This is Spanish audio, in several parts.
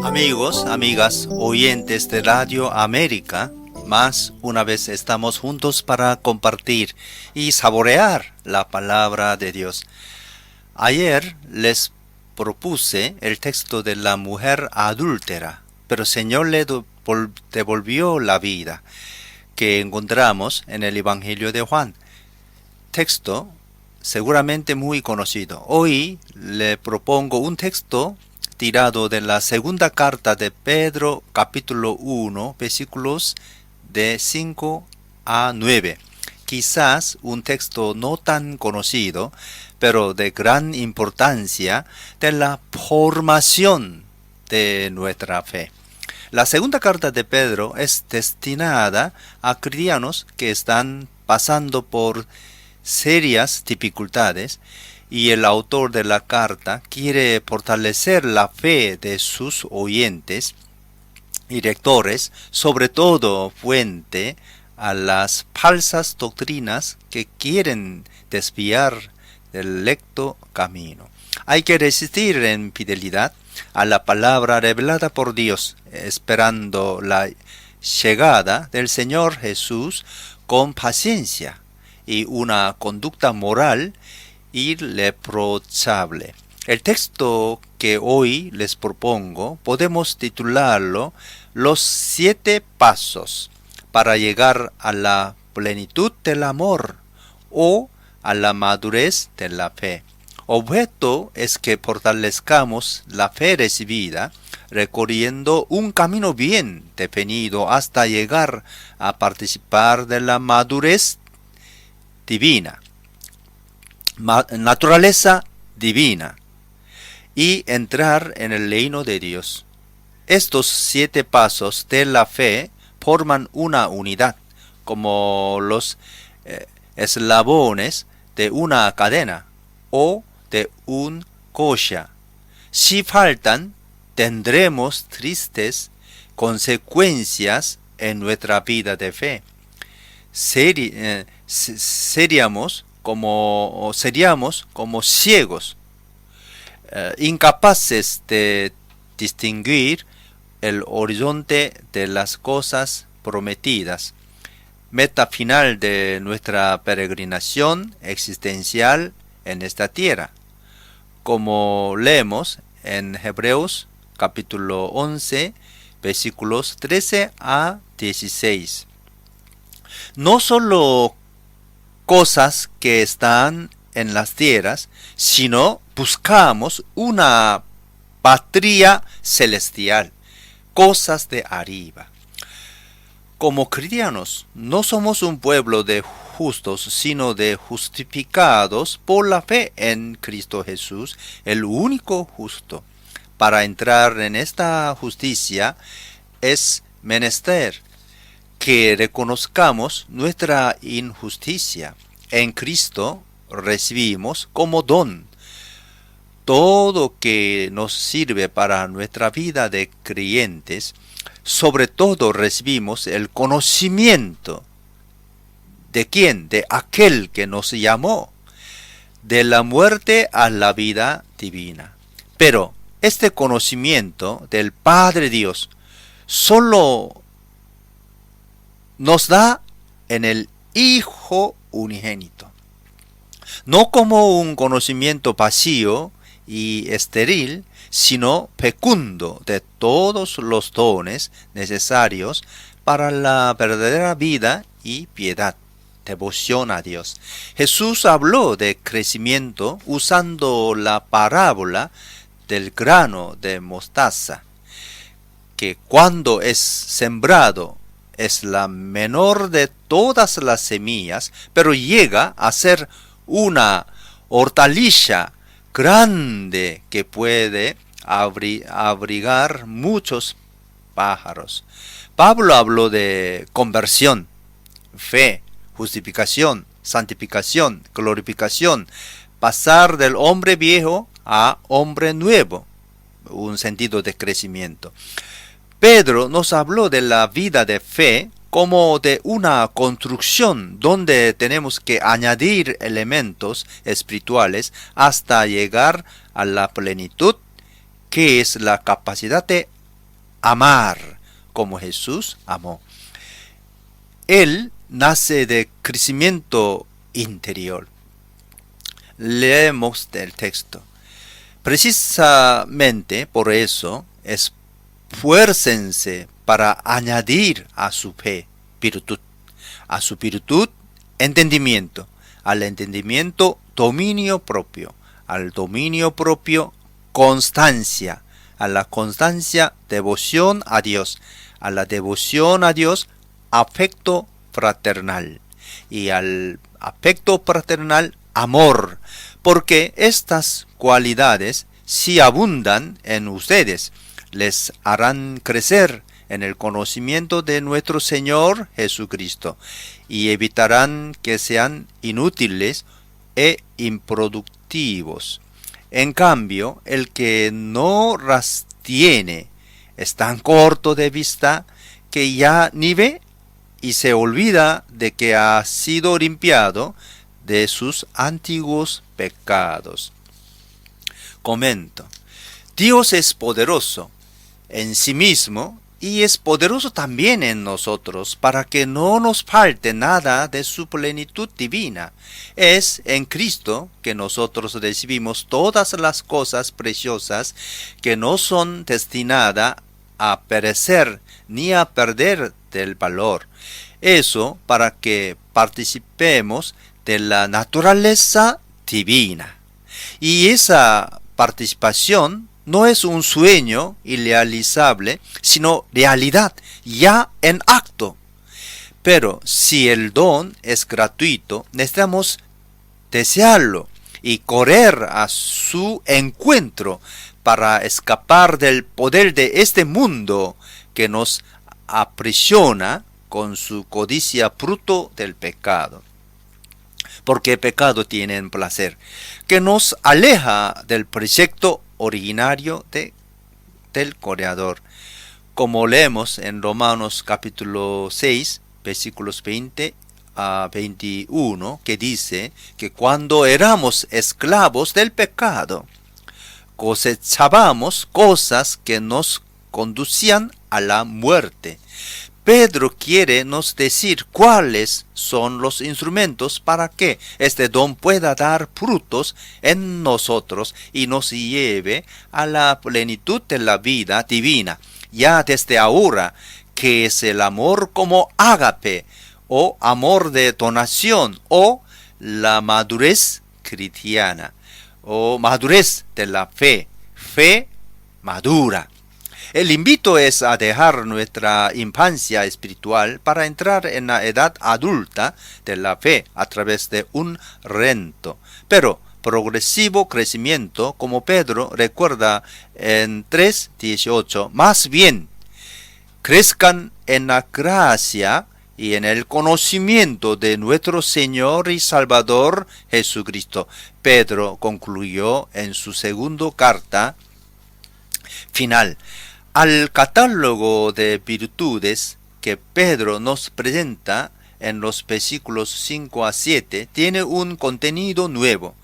Amigos, amigas, oyentes de Radio América, más una vez estamos juntos para compartir y saborear la palabra de Dios. Ayer les propuse el texto de la mujer adúltera, pero el Señor le devolvió la vida, que encontramos en el Evangelio de Juan. Texto seguramente muy conocido. Hoy le propongo un texto tirado de la segunda carta de Pedro, capítulo 1, versículos de 5 a 9. Quizás un texto no tan conocido, pero de gran importancia de la formación de nuestra fe. La segunda carta de Pedro es destinada a cristianos que están pasando por serias dificultades, y el autor de la carta quiere fortalecer la fe de sus oyentes y lectores, sobre todo frente a las falsas doctrinas que quieren desviar del recto camino. Hay que resistir en fidelidad a la palabra revelada por Dios, esperando la llegada del Señor Jesús con paciencia y una conducta moral irreprochable. El texto que hoy les propongo podemos titularlo Los 7 pasos para llegar a la plenitud del amor o a la madurez de la fe. Objeto es que fortalezcamos la fe recibida, recorriendo un camino bien definido hasta llegar a participar de la madurez divina, naturaleza divina, y entrar en el reino de Dios. Estos 7 pasos de la fe forman una unidad, como los eslabones de una cadena o de un collar. Si faltan, tendremos tristes consecuencias en nuestra vida de fe. Seríamos como ciegos, incapaces de distinguir el horizonte de las cosas prometidas, meta final de nuestra peregrinación existencial en esta tierra, como leemos en Hebreos capítulo 11, versículos 13 a 16. No solo cosas que están en las tierras, sino buscamos una patria celestial, cosas de arriba. Como cristianos, no somos un pueblo de justos, sino de justificados por la fe en Cristo Jesús, el único justo. Para entrar en esta justicia es menester que reconozcamos nuestra injusticia. En Cristo recibimos como don todo que nos sirve para nuestra vida de creyentes. Sobre todo recibimos el conocimiento de quién, de aquel que nos llamó de la muerte a la vida divina. Pero este conocimiento del Padre Dios solo nos da en el Hijo unigénito, no como un conocimiento vacío y estéril, sino fecundo de todos los dones necesarios para la verdadera vida y piedad, devoción a Dios. Jesús habló de crecimiento usando la parábola del grano de mostaza, que cuando es sembrado es la menor de todas las semillas, pero llega a ser una hortaliza grande que puede abrigar muchos pájaros. Pablo habló de conversión, fe, justificación, santificación, glorificación, pasar del hombre viejo a hombre nuevo, un sentido de crecimiento. Pedro nos habló de la vida de fe como de una construcción donde tenemos que añadir elementos espirituales hasta llegar a la plenitud, que es la capacidad de amar como Jesús amó. Él nace de crecimiento interior. Leemos el texto. Precisamente por eso, esfuércense para añadir a su fe virtud, a su virtud entendimiento, al entendimiento dominio propio, al dominio propio constancia, a la constancia devoción a Dios, a la devoción a Dios afecto fraternal y al afecto fraternal amor, porque estas cualidades, si abundan en ustedes, les harán crecer en el conocimiento de nuestro Señor Jesucristo y evitarán que sean inútiles e improductivos. En cambio, el que no las tiene es tan corto de vista que ya ni ve y se olvida de que ha sido limpiado de sus antiguos pecados. Comento. Dios es poderoso en sí mismo y es poderoso también en nosotros para que no nos falte nada de su plenitud divina. Es en Cristo que nosotros recibimos todas las cosas preciosas que no son destinadas a perecer ni a perder del valor. Eso para que participemos de la naturaleza divina. Y esa participación no es un sueño irrealizable, sino realidad ya en acto. Pero si el don es gratuito, necesitamos desearlo y correr a su encuentro para escapar del poder de este mundo que nos aprisiona con su codicia fruto del pecado. Porque el pecado tiene un placer que nos aleja del proyecto originario del Creador. Como leemos en Romanos capítulo 6, versículos 20 a 21, que dice que cuando éramos esclavos del pecado, cosechábamos cosas que nos conducían a la muerte. Pedro quiere nos decir cuáles son los instrumentos para que este don pueda dar frutos en nosotros y nos lleve a la plenitud de la vida divina, ya desde ahora, que es el amor como ágape, o amor de donación, o la madurez cristiana, o madurez de la fe madura. El invito es a dejar nuestra infancia espiritual para entrar en la edad adulta de la fe a través de un lento, pero progresivo crecimiento, como Pedro recuerda en 3:18. Más bien, crezcan en la gracia y en el conocimiento de nuestro Señor y Salvador Jesucristo. Pedro concluyó en su segunda carta final. Al catálogo de virtudes que Pedro nos presenta en los versículos 5 a 7 tiene un contenido nuevo.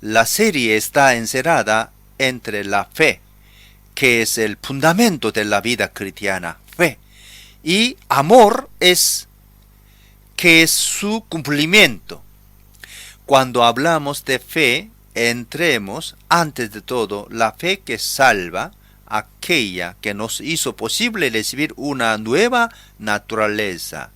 La serie está encerrada entre la fe, que es el fundamento de la vida cristiana, fe, y amor, que es su cumplimiento. Cuando hablamos de fe, entremos antes de todo la fe que salva, aquella que nos hizo posible recibir una nueva naturaleza,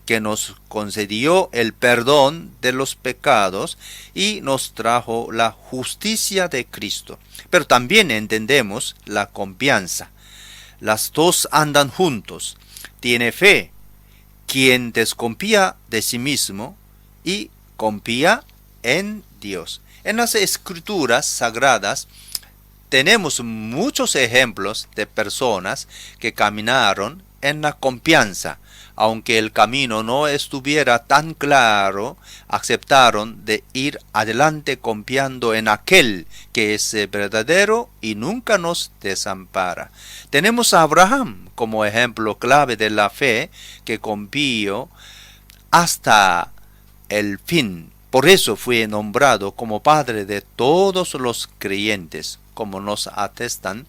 que nos concedió el perdón de los pecados y nos trajo la justicia de Cristo. Pero también entendemos la confianza. Las dos andan juntos. Tiene fe quien desconfía de sí mismo y confía en Dios. En las escrituras sagradas tenemos muchos ejemplos de personas que caminaron en la confianza. Aunque el camino no estuviera tan claro, aceptaron de ir adelante confiando en aquel que es verdadero y nunca nos desampara. Tenemos a Abraham como ejemplo clave de la fe que confió hasta el fin. Por eso fue nombrado como padre de todos los creyentes, como nos atestan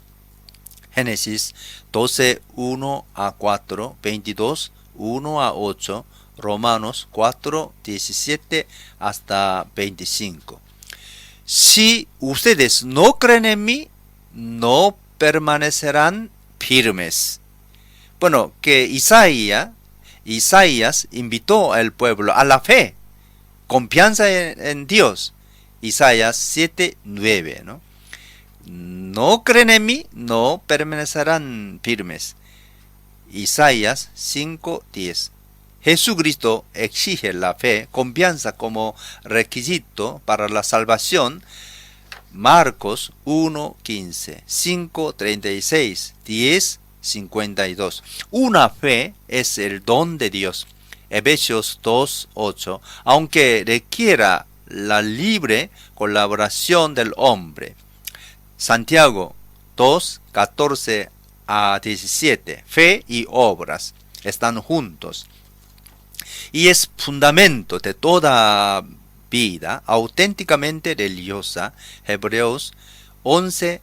Génesis 12, 1 a 4, 22, 1 a 8, Romanos 4, 17 hasta 25. Si ustedes no creen en mí, no permanecerán firmes. Bueno, que Isaías invitó al pueblo a la fe, confianza en Dios. Isaías 7, 9, ¿no? No creen en mí, no permanecerán firmes. Isaías 5:10. Jesucristo exige la fe, confianza como requisito para la salvación. Marcos 1:15, 5:36, 10:52. Una fe es el don de Dios. Efesios 2:8, aunque requiera la libre colaboración del hombre. Santiago 2:14 a 17. Fe y obras están juntos. Y es fundamento de toda vida auténticamente religiosa. Hebreos 11,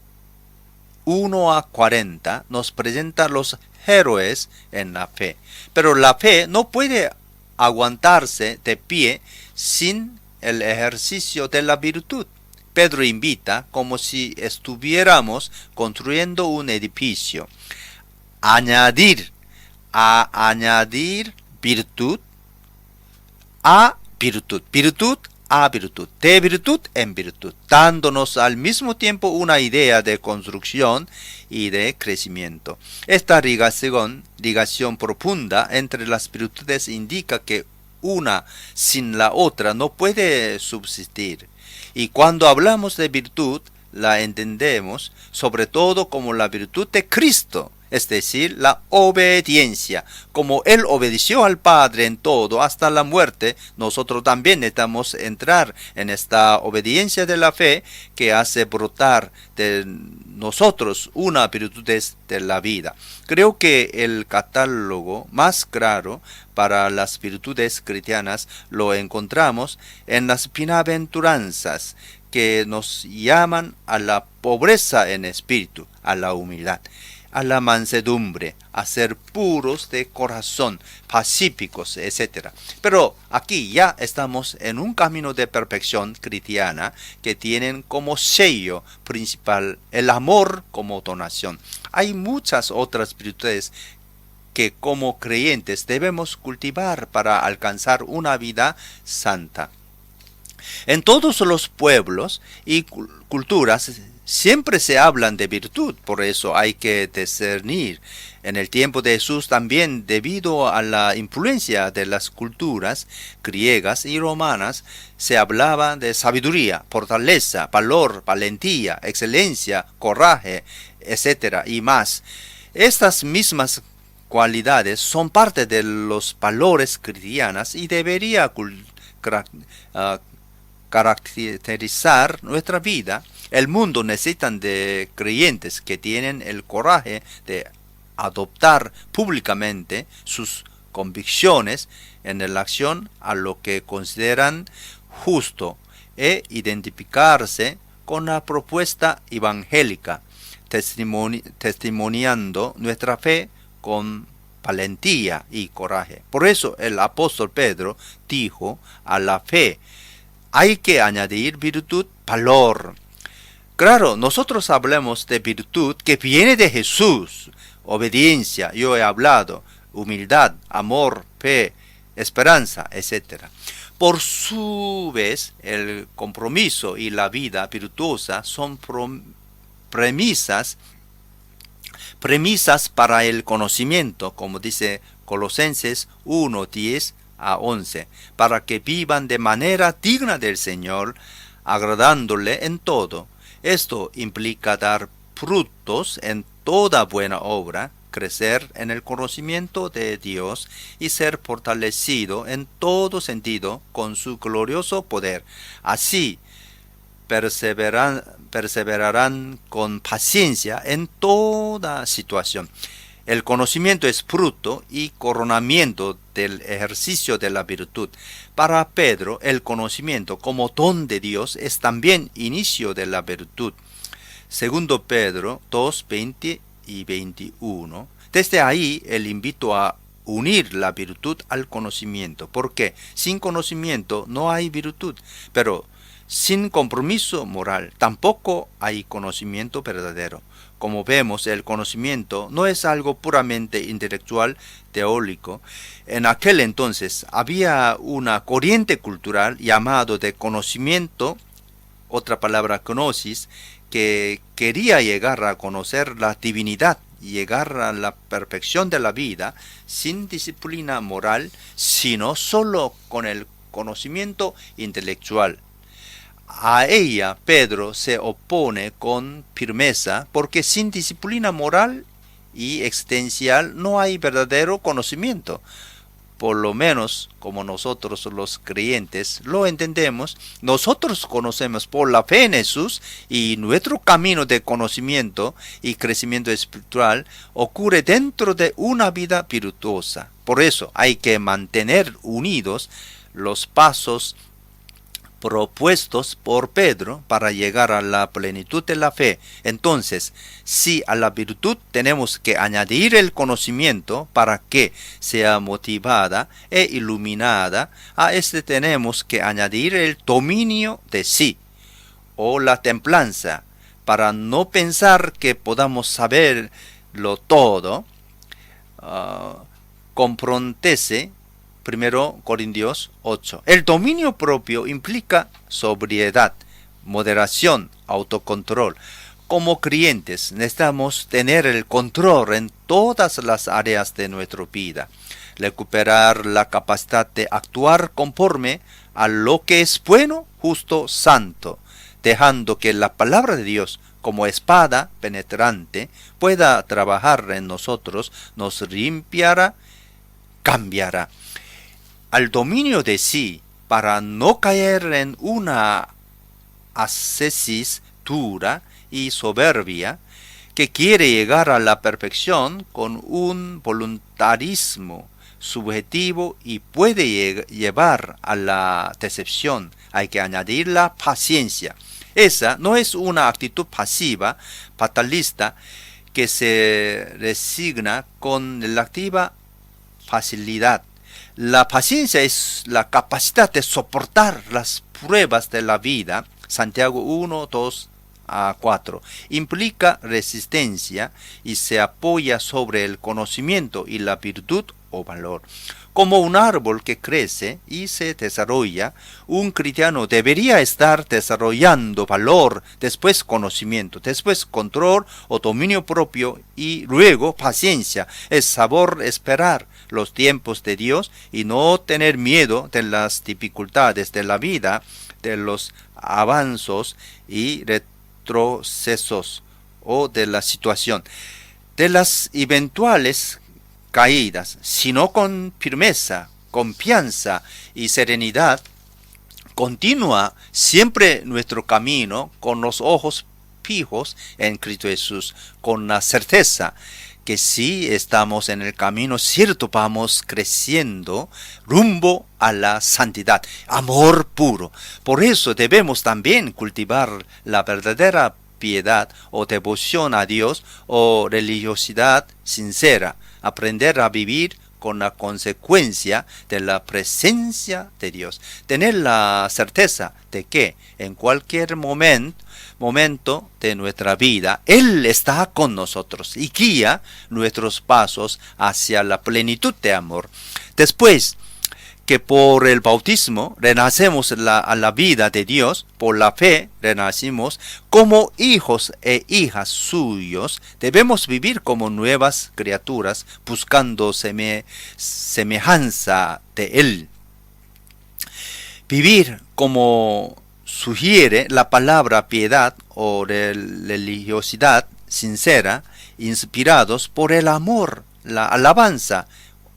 1 a 40 nos presenta los héroes en la fe. Pero la fe no puede aguantarse de pie sin el ejercicio de la virtud. Pedro invita como si estuviéramos construyendo un edificio. Añadir virtud a virtud, virtud a virtud, de virtud en virtud, dándonos al mismo tiempo una idea de construcción y de crecimiento. Esta ligación profunda entre las virtudes indica que una sin la otra no puede subsistir. Y cuando hablamos de virtud, la entendemos sobre todo como la virtud de Cristo, es decir, la obediencia. Como Él obedeció al Padre en todo hasta la muerte, nosotros también necesitamos entrar en esta obediencia de la fe que hace brotar de nosotros una virtud de la vida. Creo que el catálogo más claro para las virtudes cristianas lo encontramos en las bienaventuranzas que nos llaman a la pobreza en espíritu, a la humildad, a la mansedumbre, a ser puros de corazón, pacíficos, etc. Pero aquí ya estamos en un camino de perfección cristiana que tienen como sello principal el amor como donación. Hay muchas otras virtudes que como creyentes debemos cultivar para alcanzar una vida santa. En todos los pueblos y culturas siempre se hablan de virtud, por eso hay que discernir. En el tiempo de Jesús también, debido a la influencia de las culturas griegas y romanas, se hablaba de sabiduría, fortaleza, valor, valentía, excelencia, coraje, etc. y más. Estas mismas cualidades son parte de los valores cristianos y debería caracterizar nuestra vida. El mundo necesita de creyentes que tienen el coraje de adoptar públicamente sus convicciones en relación a lo que consideran justo e identificarse con la propuesta evangélica, testimoniando nuestra fe con valentía y coraje. Por eso el apóstol Pedro dijo a la fe: hay que añadir virtud, valor. Claro, nosotros hablamos de virtud que viene de Jesús. Obediencia, yo he hablado, humildad, amor, fe, esperanza, etc. Por su vez, el compromiso y la vida virtuosa son premisas para el conocimiento, como dice Colosenses 1, 10 a 11, para que vivan de manera digna del Señor, agradándole en todo. Esto implica dar frutos en toda buena obra, crecer en el conocimiento de Dios y ser fortalecido en todo sentido con su glorioso poder. Así perseverarán con paciencia en toda situación. El conocimiento es fruto y coronamiento del ejercicio de la virtud. Para Pedro, el conocimiento como don de Dios es también inicio de la virtud. Segundo Pedro 2, 20 y 21. Desde ahí, él invitó a unir la virtud al conocimiento, porque sin conocimiento no hay virtud, pero sin compromiso moral tampoco hay conocimiento verdadero. Como vemos, el conocimiento no es algo puramente intelectual, teórico. En aquel entonces había una corriente cultural llamada de conocimiento, otra palabra gnosis, que quería llegar a conocer la divinidad, llegar a la perfección de la vida sin disciplina moral, sino solo con el conocimiento intelectual. A ella Pedro se opone con firmeza porque sin disciplina moral y existencial no hay verdadero conocimiento. Por lo menos como nosotros los creyentes lo entendemos, nosotros conocemos por la fe en Jesús y nuestro camino de conocimiento y crecimiento espiritual ocurre dentro de una vida virtuosa. Por eso hay que mantener unidos los pasos propuestos por Pedro para llegar a la plenitud de la fe. Entonces, si a la virtud tenemos que añadir el conocimiento para que sea motivada e iluminada, a este tenemos que añadir el dominio de sí o la templanza para no pensar que podamos saberlo todo. Confrontese 1 Corintios 8. El dominio propio implica sobriedad, moderación, autocontrol. Como creyentes necesitamos tener el control en todas las áreas de nuestra vida. Recuperar la capacidad de actuar conforme a lo que es bueno, justo, santo, dejando que la palabra de Dios como espada penetrante pueda trabajar en nosotros, nos limpiará, cambiará. Al dominio de sí, para no caer en una ascesis dura y soberbia que quiere llegar a la perfección con un voluntarismo subjetivo y puede llevar a la decepción. Hay que añadir la paciencia. Esa no es una actitud pasiva, fatalista, que se resigna con relativa facilidad. La paciencia es la capacidad de soportar las pruebas de la vida. Santiago 1, 2 a 4. Implica resistencia y se apoya sobre el conocimiento y la virtud o valor. Como un árbol que crece y se desarrolla, un cristiano debería estar desarrollando valor, después conocimiento, después control o dominio propio y luego paciencia. Es saber esperar los tiempos de Dios y no tener miedo de las dificultades de la vida, de los avances y retrocesos o de la situación, de las eventuales caídas, sino con firmeza, confianza y serenidad. Continúa siempre nuestro camino con los ojos fijos en Cristo Jesús, con la certeza que si estamos en el camino cierto, vamos creciendo rumbo a la santidad, amor puro. Por eso debemos también cultivar la verdadera piedad o devoción a Dios o religiosidad sincera, aprender a vivir con la consecuencia de la presencia de Dios, tener la certeza de que en cualquier momento de nuestra vida Él está con nosotros y guía nuestros pasos hacia la plenitud de amor. Después que por el bautismo renacemos a la vida de Dios, por la fe renacimos como hijos e hijas suyos, debemos vivir como nuevas criaturas buscando semejanza de Él. Vivir como sugiere la palabra piedad o religiosidad sincera, inspirados por el amor, la alabanza,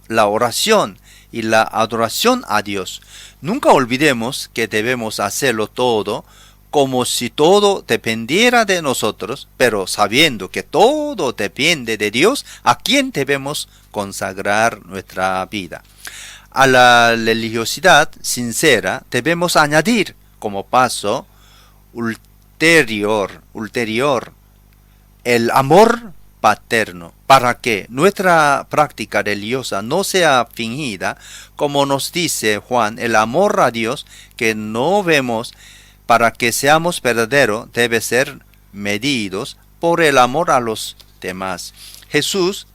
la oración y la adoración a Dios. Nunca olvidemos que debemos hacerlo todo como si todo dependiera de nosotros, pero sabiendo que todo depende de Dios, a quien debemos consagrar nuestra vida. A la religiosidad sincera debemos añadir como paso ulterior el amor paterno, para que nuestra práctica religiosa no sea fingida, como nos dice Juan, el amor a Dios que no vemos. Para que seamos verdaderos, debe ser medidos por el amor a los demás. Jesús,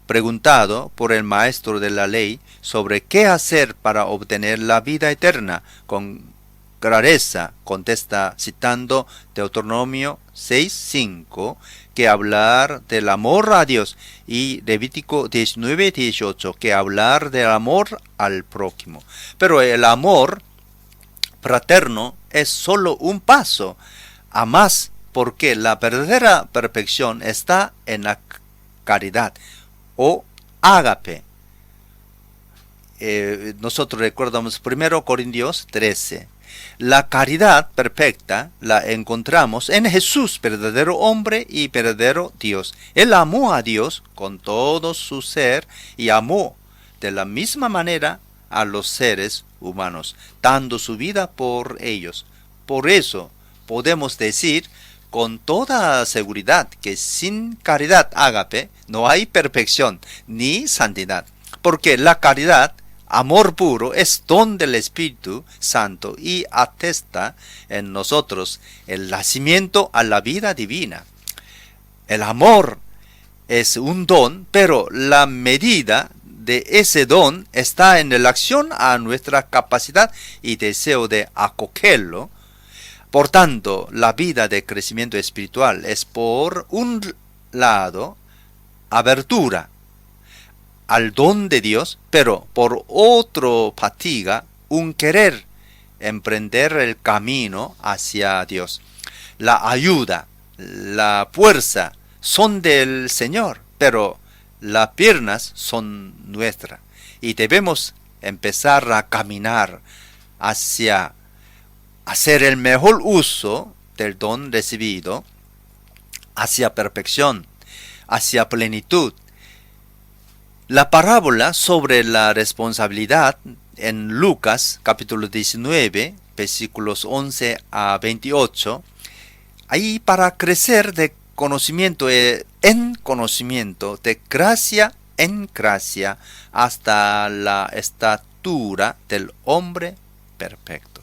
preguntado por el maestro de la ley sobre qué hacer para obtener la vida eterna, con clareza contesta citando Deuteronomio 6:5, que hablar del amor a Dios, y Levítico 19:18, que hablar del amor al prójimo. Pero el amor fraterno es solo un paso a más, porque la verdadera perfección está en la caridad o ágape. Nosotros recordamos 1 Corintios 13. La caridad perfecta la encontramos en Jesús, verdadero hombre y verdadero Dios. Él amó a Dios con todo su ser y amó de la misma manera a los seres humanos, dando su vida por ellos. Por eso podemos decir con toda seguridad que sin caridad ágape no hay perfección ni santidad, porque la caridad, amor puro, es don del Espíritu Santo y atesta en nosotros el nacimiento a la vida divina. El amor es un don, pero la medida de ese don está en relación a nuestra capacidad y deseo de acogerlo. Por tanto, la vida de crecimiento espiritual es, por un lado, abertura al don de Dios, pero por otro fatiga un querer emprender el camino hacia Dios. La ayuda, la fuerza son del Señor, pero las piernas son nuestras, y debemos empezar a caminar hacia hacer el mejor uso del don recibido, hacia perfección, hacia plenitud. La parábola sobre la responsabilidad en Lucas capítulo 19, versículos 11 a 28, ahí para crecer de conocimiento en conocimiento, de gracia en gracia, hasta la estatura del hombre perfecto.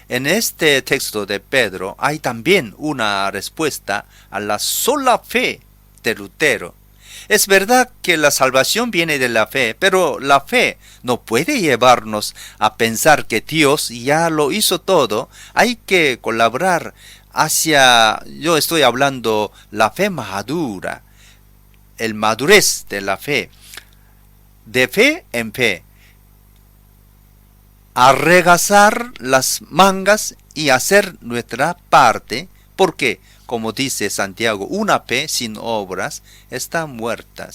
En este texto de Pedro hay también una respuesta a la sola fe de Lutero. Es verdad que la salvación viene de la fe, pero la fe no puede llevarnos a pensar que Dios ya lo hizo todo. Hay que colaborar yo estoy hablando la fe madura, el madurez de la fe, de fe en fe. Arregazar las mangas y hacer nuestra parte, porque, como dice Santiago, una fe sin obras está muerta.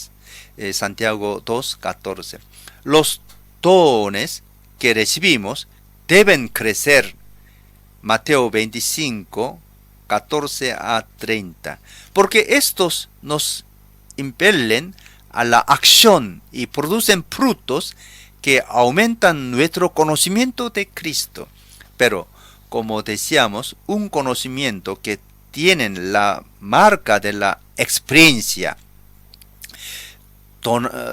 Santiago 2:14. Los dones que recibimos deben crecer. Mateo 25:14 a 30. Porque estos nos impelen a la acción y producen frutos que aumentan nuestro conocimiento de Cristo. Pero, como decíamos, un conocimiento que tiene la marca de la experiencia,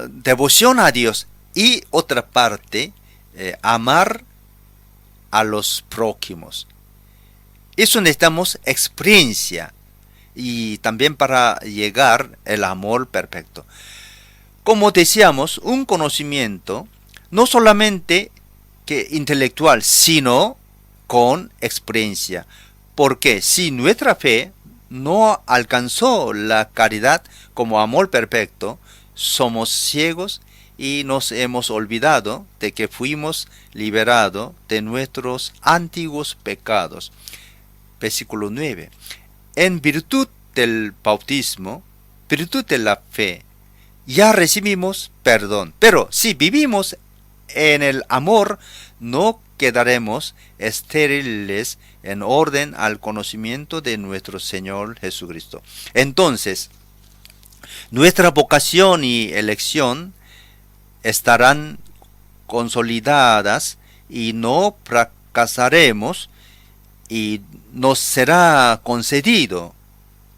devoción a Dios, y otra parte, amar a los prójimos. Eso necesitamos experiencia, y también para llegar al amor perfecto. Como decíamos, un conocimiento no solamente que intelectual, sino con experiencia. Porque si nuestra fe no alcanzó la caridad como amor perfecto, somos ciegos y nos hemos olvidado de que fuimos liberados de nuestros antiguos pecados. Versículo 9. En virtud del bautismo, virtud de la fe, ya recibimos perdón. Pero si vivimos en el amor, no quedaremos estériles en orden al conocimiento de nuestro Señor Jesucristo. Entonces, nuestra vocación y elección estarán consolidadas y no fracasaremos, y nos será concedido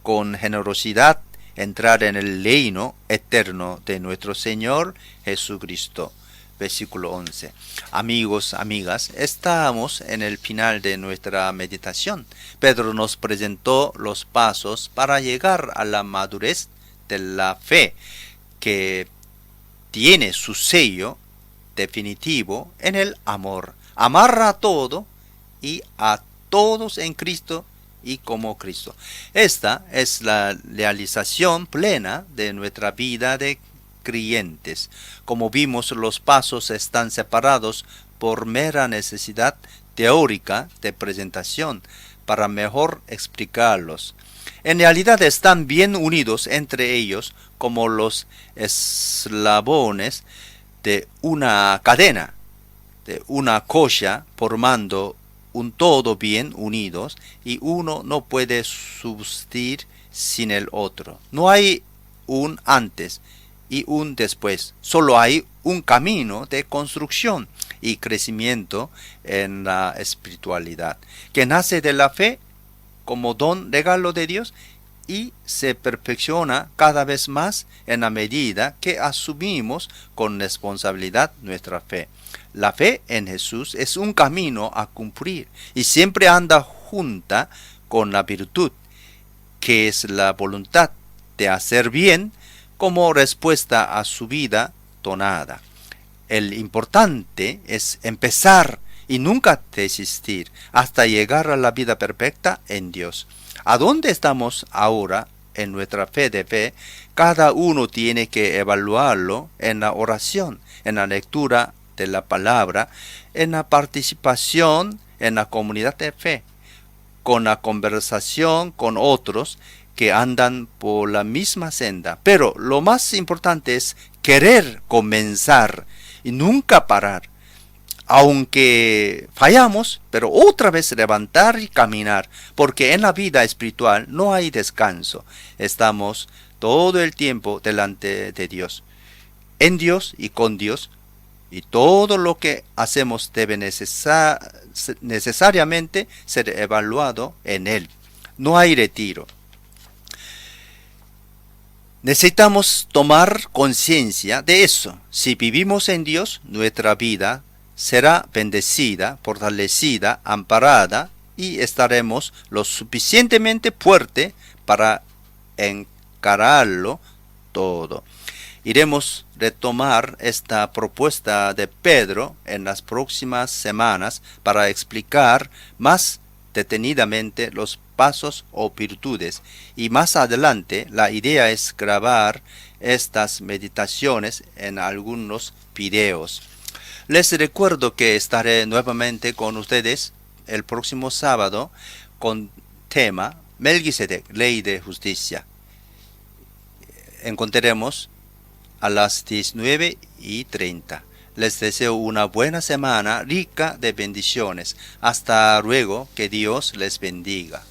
con generosidad entrar en el reino eterno de nuestro Señor Jesucristo. Versículo 11. Amigos, amigas, estamos en el final de nuestra meditación. Pedro nos presentó los pasos para llegar a la madurez de la fe, que tiene su sello definitivo en el amor. Amar a todo y a todos en Cristo y como Cristo. Esta es la realización plena de nuestra vida de creyentes. Como vimos, los pasos están separados por mera necesidad teórica de presentación para mejor explicarlos. En realidad están bien unidos entre ellos como los eslabones de una cadena, de una colla, formando un todo bien unidos, y uno no puede subsistir sin el otro. No hay un antes y un después, solo hay un camino de construcción y crecimiento en la espiritualidad, que nace de la fe como don regalo de Dios y se perfecciona cada vez más en la medida que asumimos con responsabilidad nuestra fe. La fe en Jesús es un camino a cumplir y siempre anda junta con la virtud, que es la voluntad de hacer bien como respuesta a su vida donada. El importante es empezar y nunca desistir hasta llegar a la vida perfecta en Dios. ¿A dónde estamos ahora en nuestra fe de fe? Cada uno tiene que evaluarlo en la oración, en la lectura de la palabra, en la participación en la comunidad de fe, con la conversación con otros que andan por la misma senda. Pero lo más importante es querer comenzar y nunca parar. Aunque fallamos, pero otra vez levantar y caminar, porque en la vida espiritual no hay descanso. Estamos todo el tiempo delante de Dios, en Dios y con Dios, y todo lo que hacemos debe necesariamente ser evaluado en Él. No hay retiro. Necesitamos tomar conciencia de eso. Si vivimos en Dios, nuestra vida será bendecida, fortalecida, amparada, y estaremos lo suficientemente fuerte para encararlo todo. Iremos retomar esta propuesta de Pedro en las próximas semanas para explicar más detenidamente los pasos o virtudes, y más adelante la idea es grabar estas meditaciones en algunos videos. Les recuerdo que estaré nuevamente con ustedes el próximo sábado con tema Melquisedec, ley de justicia. Encontraremos a las 19:30. Les deseo una buena semana rica de bendiciones. Hasta luego, que Dios les bendiga.